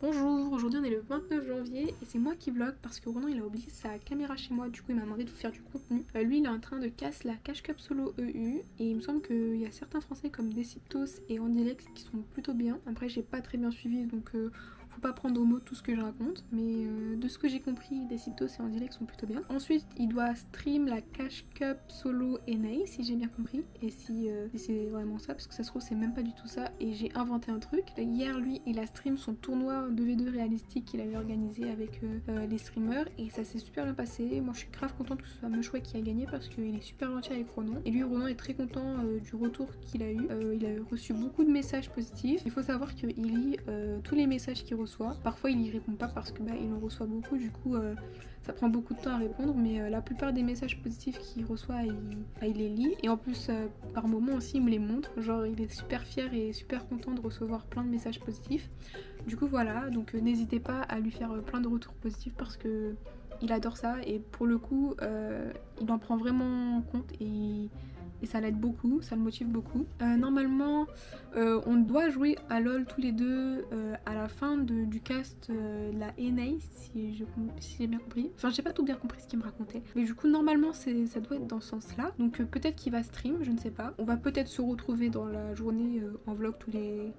Bonjour, aujourd'hui on est le 29 janvier et c'est moi qui vlog parce que Ronan il a oublié sa caméra chez moi, du coup il m'a demandé de faire du contenu. Lui il est en train de casser la Cash Cup Solo EU et il me semble qu'il y a certains français comme Deciptos et Andilex qui sont plutôt bien. Après j'ai pas très bien suivi donc faut pas prendre au mot tout ce que je raconte, mais de ce que j'ai compris, Deciptos et Andilex sont plutôt bien. Ensuite il doit stream la Cash Cup Solo NA si j'ai bien compris, et si c'est vraiment ça, parce que ça se trouve c'est même pas du tout ça et j'ai inventé un truc. Hier lui il a stream son tournoi 2v2 réalistique qu'il avait organisé avec les streamers et ça s'est super bien passé. Moi je suis grave contente que ce soit Meuchouet qui a gagné parce qu'il est super gentil avec Ronan, et lui Ronan est très content du retour qu'il a eu. Il a reçu beaucoup de messages positifs. Il faut savoir qu'il lit tous les messages qu'il reçoit. Parfois il y répond pas parce que il en reçoit beaucoup, du coup ça prend beaucoup de temps à répondre, mais la plupart des messages positifs qu'il reçoit il les lit, et en plus par moments aussi il me les montre, genre il est super fier et super content de recevoir plein de messages positifs. Du coup voilà, donc n'hésitez pas à lui faire plein de retours positifs parce que il adore ça, et pour le coup il en prend vraiment compte et ça l'aide beaucoup, ça le motive beaucoup. Normalement on doit jouer à LOL tous les deux à la fin du cast la NA si j'ai bien compris. Enfin j'ai pas tout bien compris ce qu'il me racontait, mais du coup normalement ça doit être dans ce sens là, donc peut-être qu'il va stream, je ne sais pas. On va peut-être se retrouver dans la journée en vlog tous les...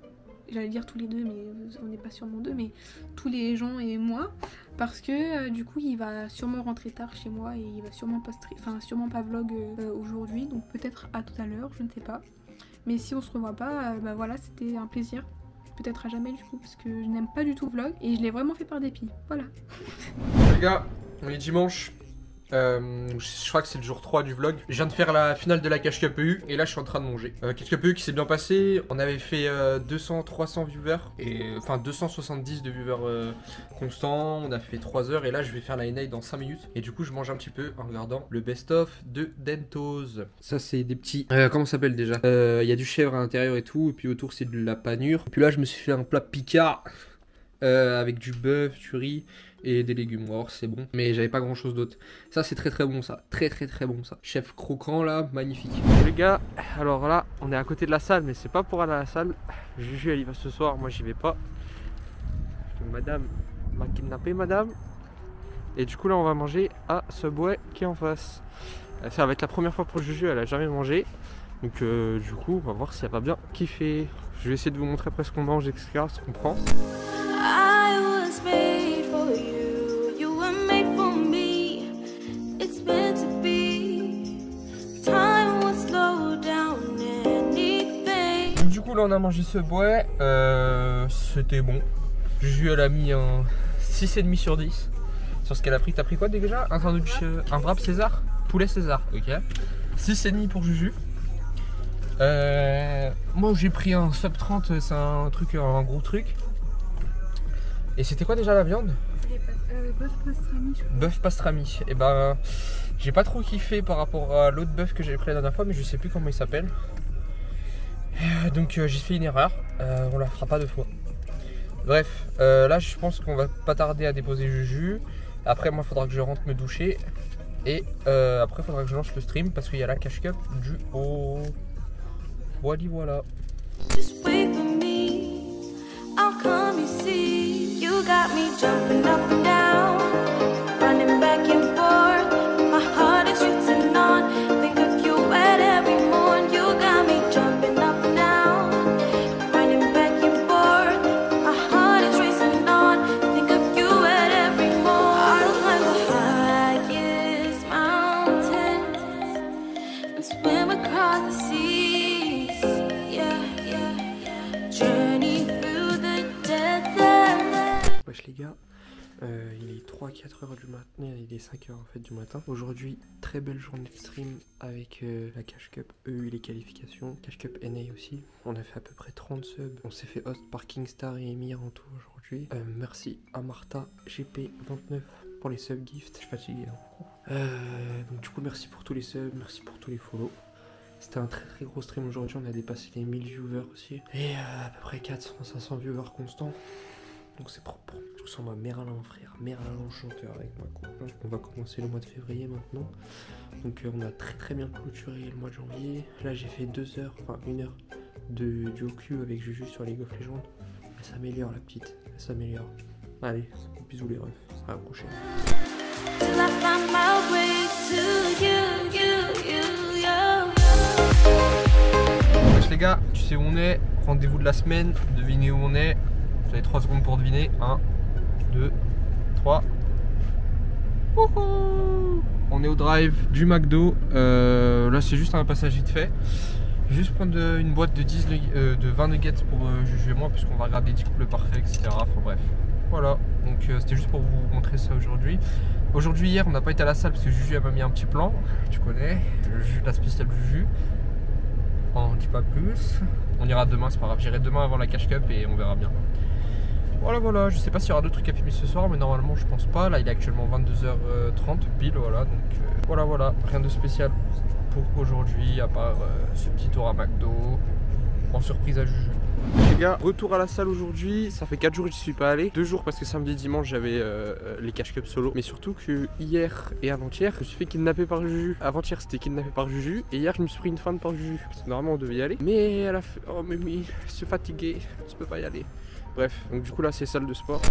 J'allais dire tous les deux, mais on n'est pas sûrement deux, mais tous les gens et moi, parce que du coup il va sûrement rentrer tard chez moi et il va sûrement pas sûrement pas vlog aujourd'hui, donc peut-être à tout à l'heure, je ne sais pas. Mais si on se revoit pas, bah voilà, c'était un plaisir. Peut-être à jamais du coup, parce que je n'aime pas du tout vlog et je l'ai vraiment fait par dépit. Voilà. Les gars, on est dimanche. Je crois que c'est le jour 3 du vlog. Je viens de faire la finale de la Cash Cup EU et là je suis en train de manger. Cash Cup EU qui s'est bien passé. On avait fait 200-300 viewers, et enfin 270 de viewers constants. On a fait 3 heures et là je vais faire la NA dans 5 minutes. Et du coup je mange un petit peu en regardant le best-of de Dentos. Ça c'est des petits... comment ça s'appelle déjà? Il y a du chèvre à l'intérieur et tout, et puis autour c'est de la panure. Et puis là je me suis fait un plat picard avec du bœuf, du riz et des légumes. Alors c'est bon, mais j'avais pas grand chose d'autre. Ça c'est très bon, ça, très bon ça. Chef croquant là, magnifique. Les gars, alors là on est à côté de la salle, mais c'est pas pour aller à la salle. Juju elle y va ce soir, moi j'y vais pas. Madame m'a kidnappé, madame. Et du coup là on va manger à Subway qui est en face. Ça va être la première fois pour Juju, elle a jamais mangé. Donc du coup on va voir si elle va bien kiffer. Je vais essayer de vous montrer après ce qu'on mange, etc., ce qu'on prend. Du coup là on a mangé Subway, c'était bon. Juju elle a mis un 6,5 sur 10 sur ce qu'elle a pris. T'as pris quoi déjà? Un sandwich, un wrap César? Poulet César, ok. 6,5 pour Juju. Moi j'ai pris un sub 30, c'est un truc, un gros truc. Et c'était quoi déjà la viande? Bœuf pastrami, je crois. Bœuf pastrami. Et ben j'ai pas trop kiffé par rapport à l'autre bœuf que j'avais pris la dernière fois, mais je sais plus comment il s'appelle. Donc j'ai fait une erreur, on la fera pas deux fois. Bref, là je pense qu'on va pas tarder à déposer Juju. Après moi il faudra que je rentre me doucher. Et après il faudra que je lance le stream parce qu'il y a la Cash Cup du haut. Voilà. Just wait for me, I'll come, you see. You got me jumping up and down, running back and forth. My heart is shooting on, think of you at every morn. You got me jumping up and down, running back and forth. My heart is racing on, think of you at every morn. I'll climb the highest mountains and swim across the sea. Wesh les gars, il est 3-4 heures du matin, il est 5 heures en fait du matin. Aujourd'hui, très belle journée de stream avec la Cash Cup EU, les qualifications, Cash Cup NA aussi. On a fait à peu près 30 subs, on s'est fait host par Kingstar et Emir en tout aujourd'hui. Merci à Martha GP29 pour les sub gifts, je suis fatigué. Donc du coup merci pour tous les subs, merci pour tous les follow. C'était un très gros stream aujourd'hui, on a dépassé les 1000 viewers aussi. Et à peu près 400-500 viewers constants. Donc c'est propre. Je ressemble à Merlin, frère. Merlin chanteur avec ma coupe. On va commencer le mois de février maintenant. Donc on a très bien clôturé le mois de janvier. Là j'ai fait 2 heures, enfin 1 heure de duo queue avec Juju sur League of Legends. Elle s'améliore la petite. Elle s'améliore. Allez, bisous les refs, à la prochaine. Till I find my way to you. Wesh les gars, tu sais où on est, rendez-vous de la semaine, devinez où on est. Vous avez 3 secondes pour deviner. 1, 2, 3. Wouhou! On est au drive du McDo. Là c'est juste un passage vite fait. Je vais juste prendre une boîte de 20 nuggets pour Juju et moi, puisqu'on va regarder 10 couples parfaits, etc. Enfin bref. Voilà, donc c'était juste pour vous montrer ça aujourd'hui. Aujourd'hui, hier, on n'a pas été à la salle parce que Juju elle m'a mis un petit plan. Tu connais, Juju, la spéciale Juju. On dit pas plus. On ira demain, c'est pas grave. J'irai demain avant la cash cup et on verra bien. Voilà, je sais pas s'il y aura d'autres trucs à filmer ce soir, mais normalement je pense pas. Là il est actuellement 22h30 pile, voilà. Donc voilà, rien de spécial pour aujourd'hui à part ce petit tour à McDo en surprise à Juju. Les gars, retour à la salle aujourd'hui, ça fait 4 jours que j'y suis pas allé. 2 jours parce que samedi et dimanche j'avais les cash cups solo. Mais surtout que hier et avant-hier, je me suis fait kidnapper par Juju. Avant-hier c'était kidnappé par Juju et hier je me suis pris une fan par Juju. Parce que normalement on devait y aller. Mais elle a fait, oh mais oui, je suis fatigué, je peux pas y aller. Bref, donc du coup là c'est salle de sport.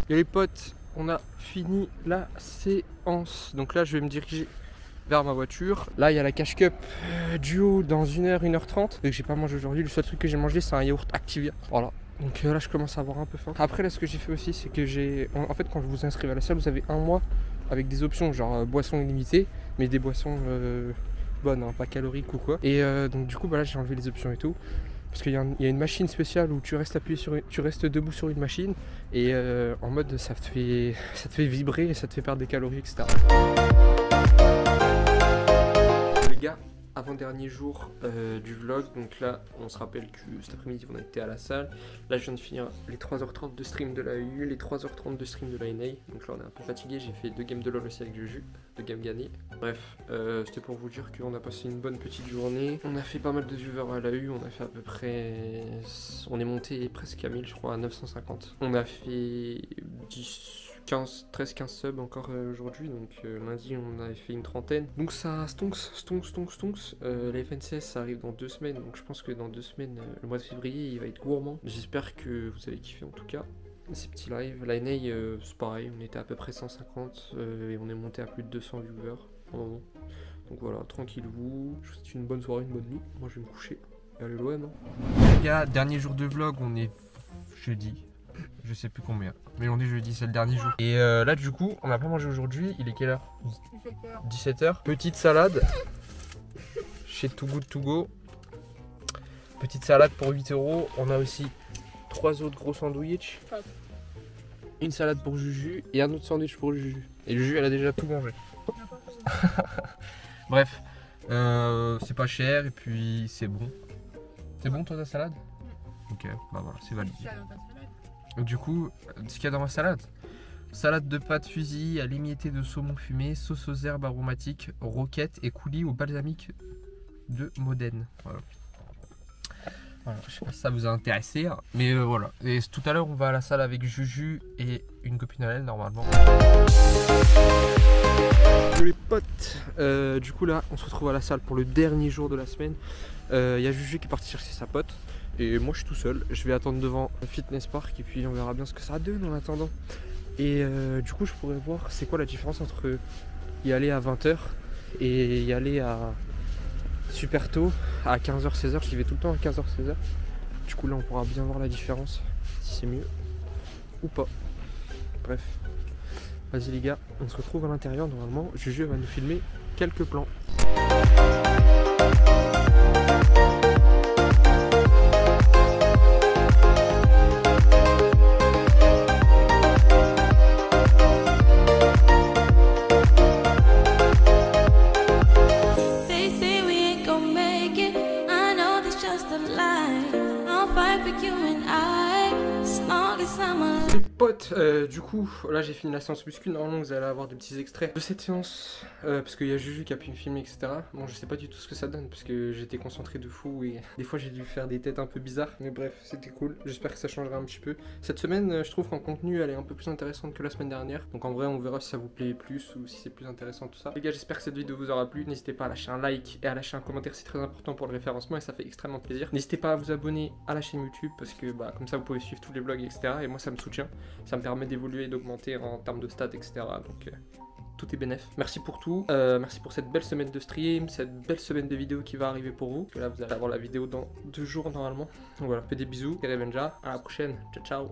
Et les potes, on a fini la séance. Donc là je vais me diriger vers ma voiture. Là il y a la cash cup duo dans 1h, 1h30. Donc j'ai pas mangé aujourd'hui, le seul truc que j'ai mangé c'est un yaourt Activia. Voilà. Donc là je commence à avoir un peu faim. Après là ce que j'ai fait aussi c'est que en fait quand vous vous inscrivez à la salle vous avez un mois avec des options genre boissons illimitées. Mais des boissons bonnes, hein, pas caloriques ou quoi. Et donc du coup bah là j'ai enlevé les options et tout. Parce qu'il y a une machine spéciale où tu restes debout sur une machine et en mode ça te fait vibrer et ça te fait perdre des calories, etc. Les gars, avant-dernier jour du vlog, donc là on se rappelle que cet après-midi on a été à la salle. Là je viens de finir les 3h30 de stream de la EU, les 3h30 de stream de la NA. Donc là on est un peu fatigué, j'ai fait 2 games de LoL aussi avec Juju, 2 games gagnés. Bref, c'était pour vous dire qu'on a passé une bonne petite journée. On a fait pas mal de viewers à la EU, on a fait à peu près... On est monté presque à 1000 je crois, à 950. On a fait 13-15 subs encore aujourd'hui, donc lundi on avait fait une trentaine. Donc ça stonks. La FNCS ça arrive dans 2 semaines, donc je pense que dans 2 semaines, le mois de février il va être gourmand. J'espère que vous avez kiffé en tout cas ces petits lives. La NA c'est pareil, on était à peu près 150 et on est monté à plus de 200 viewers en moment. Donc voilà, tranquille vous, je vous souhaite une bonne soirée, une bonne nuit. Moi je vais me coucher et aller l'OM. Les gars, dernier jour de vlog, on est jeudi. Je sais plus combien, mais on dit jeudi, c'est le dernier jour. Et là du coup, on n'a pas mangé aujourd'hui, il est quelle heure? 17h. Petite salade chez Too Good To Go. Petite salade pour 8 €. On a aussi 3 autres gros sandwichs. Une salade pour Juju et un autre sandwich pour Juju. Et Juju elle a déjà tout mangé. Bref, c'est pas cher et puis c'est bon. C'est bon toi ta salade? Ok, bah voilà, c'est validé. Donc du coup, ce qu'il y a dans ma salade, salade de pâtes fusil à l'émietté de saumon fumé, sauce aux herbes aromatiques, roquette et coulis au balsamique de Modène. Voilà. Je sais pas si ça vous a intéressé, hein, mais voilà. Et tout à l'heure, on va à la salle avec Juju et une copine à elle normalement. Les potes, du coup là, on se retrouve à la salle pour le dernier jour de la semaine. Il y a Juju qui est parti chercher sa pote. Et moi je suis tout seul, je vais attendre devant le fitness park et puis on verra bien ce que ça donne en attendant. Et du coup je pourrais voir c'est quoi la différence entre y aller à 20h et y aller à super tôt à 15h, 16h. J'y vais tout le temps à 15h, 16h. Du coup là on pourra bien voir la différence, si c'est mieux ou pas. Bref, vas-y les gars, on se retrouve à l'intérieur normalement. Juju va nous filmer quelques plans. potes, du coup, là j'ai fini la séance muscu. Normalement, vous allez avoir des petits extraits de cette séance parce qu'il y a Juju qui a pu me filmer, etc. Bon, je sais pas du tout ce que ça donne parce que j'étais concentré de fou et des fois j'ai dû faire des têtes un peu bizarres. Mais bref, c'était cool. J'espère que ça changera un petit peu. Cette semaine, je trouve qu'en contenu, elle est un peu plus intéressante que la semaine dernière. Donc en vrai, on verra si ça vous plaît plus ou si c'est plus intéressant tout ça. Les gars, j'espère que cette vidéo vous aura plu. N'hésitez pas à lâcher un like et à lâcher un commentaire, c'est très important pour le référencement et ça fait extrêmement plaisir. N'hésitez pas à vous abonner à la chaîne YouTube parce que comme ça vous pouvez suivre tous les vlogs, etc. Et moi ça me soutient, ça me permet d'évoluer et d'augmenter en termes de stats, etc. Donc tout est bénef. Merci pour tout, merci pour cette belle semaine de stream, cette belle semaine de vidéos qui va arriver pour vous. Là vous allez avoir la vidéo dans 2 jours normalement. Donc voilà, faites des bisous, et Revenja, à la prochaine, ciao ciao.